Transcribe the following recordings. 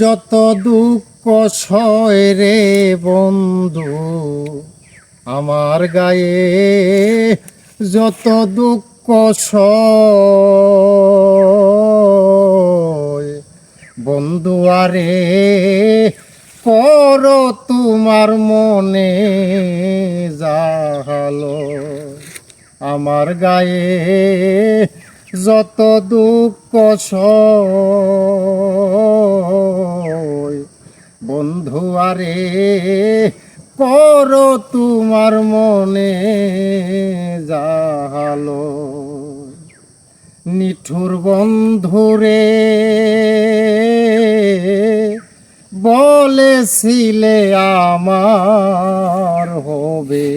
যত দুঃখ সয় রে বন্ধু আমার গায়ে, যত দুঃখ সয় বন্ধু আরে কর তোমার মনে জাহালো। আমার গায়ে যত দুঃখ সয় বন্ধু আরে কর তোমার মনে জাহালো। নিঠুর বন্ধুরে বলেছিলে আমার হবে,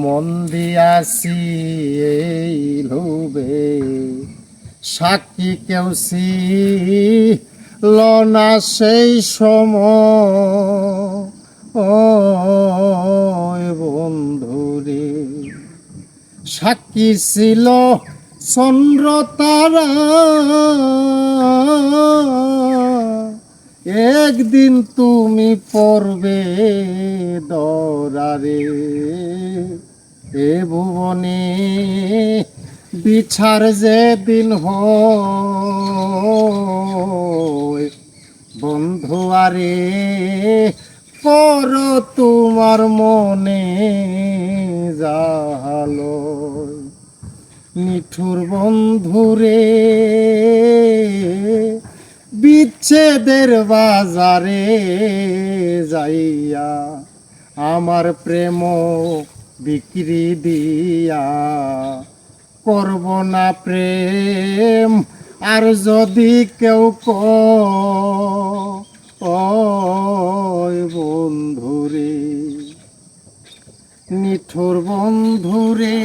মন দিয়াছি এই লোভে সাক্ষী কেউ ছিল না সেই সময় বন্ধুরে। সাক্ষী ছিল চন্দ্র তারা, একদিন তুমি পড়বে দরারে। এ ভুবনে বিচার যেদিন হয় বন্ধু আরে কর তোমার মনে জাহালো। নিঠুর বন্ধুরে বিচ্ছেদের বাজারে যাইয়া আমার প্রেম বিক্রি দিয়া করব না প্রেম আর যদি কেউ কয় বন্ধুরে। নিঠুর বন্ধুরে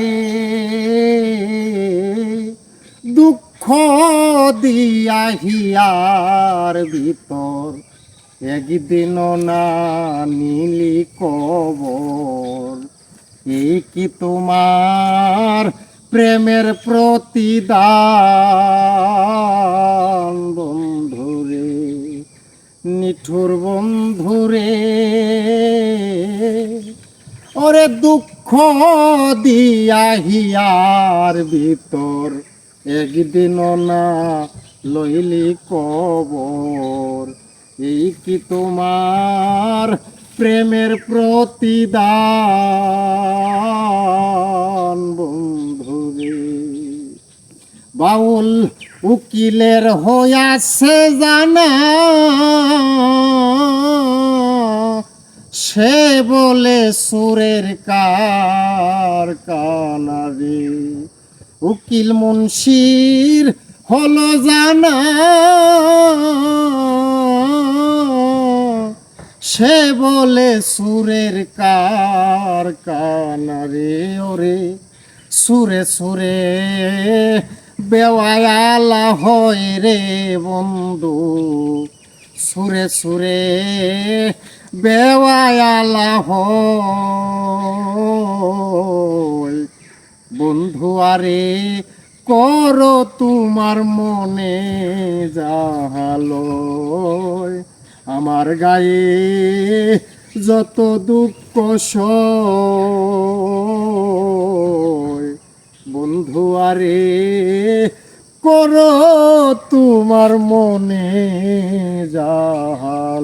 দুঃখ দিয়া হিয়ার ভিতর একদিন না নীলি কবর। এই কি তোমার প্রেমের প্রতিদান বন্ধুরে। নিঠুর বন্ধুরে ওরে দুঃখ দিয়া হিয়ার ভিতর একদিন না লইলি কবর। এই কি তোমার প্রেমের প্রতিদান বন্ধুরে। বাউল উকিলের হইয়াছে জানা, সে বলে সুরের কারখানা রে। উকিল মুন্সির হলো জানা, সে বলে সুরের কারখানা রে। ওরে সুরে সুরে বেওয়ালা হয় রে বন্ধু, সুরে সুরে বেওয়ালা হয় বন্ধু আরে কর তোমার মনে জাহালো। আমার গায়ে যত দুঃখ সয় বন্ধু আরে কর তোমার মনে জাহালো।